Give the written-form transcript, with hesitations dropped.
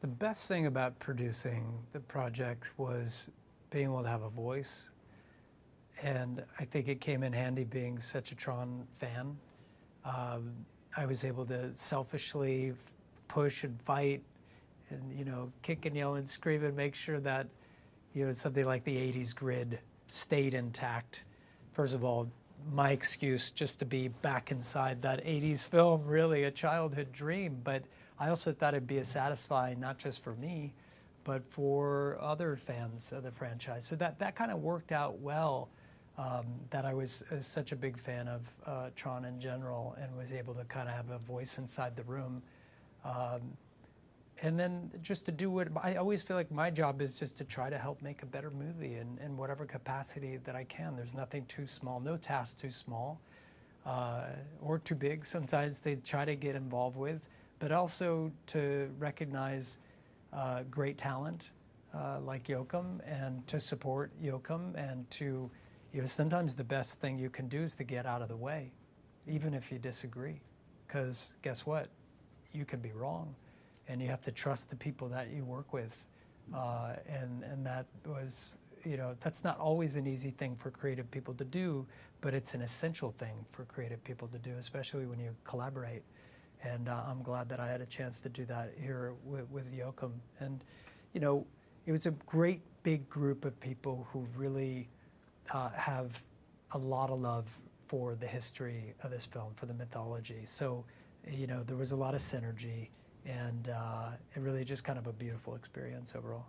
The best thing about producing the project was being able to have a voice. And I think it came in handy being such a Tron fan. I was able to selfishly push and fight and, kick and yell and scream and make sure that, something like the 80s grid stayed intact. First of all, my excuse just to be back inside that 80s film, really a childhood dream. But I also thought it'd be as satisfying, not just for me, but for other fans of the franchise. So that kind of worked out well, that I was such a big fan of Tron in general and was able to kind of have a voice inside the room. And then just to do what, I always feel like my job is just to try to help make a better movie in whatever capacity that I can. There's nothing too small, no task too small or too big. Sometimes they try to get involved with, but also to recognize great talent like Joachim and to support Joachim and to, sometimes the best thing you can do is to get out of the way, even if you disagree, because guess what? You can be wrong. And you have to trust the people that you work with. And that was, that's not always an easy thing for creative people to do, but it's an essential thing for creative people to do, especially when you collaborate. And I'm glad that I had a chance to do that here with Joachim. And, it was a great big group of people who really have a lot of love for the history of this film, for the mythology. So, there was a lot of synergy. And it really just kind of a beautiful experience overall.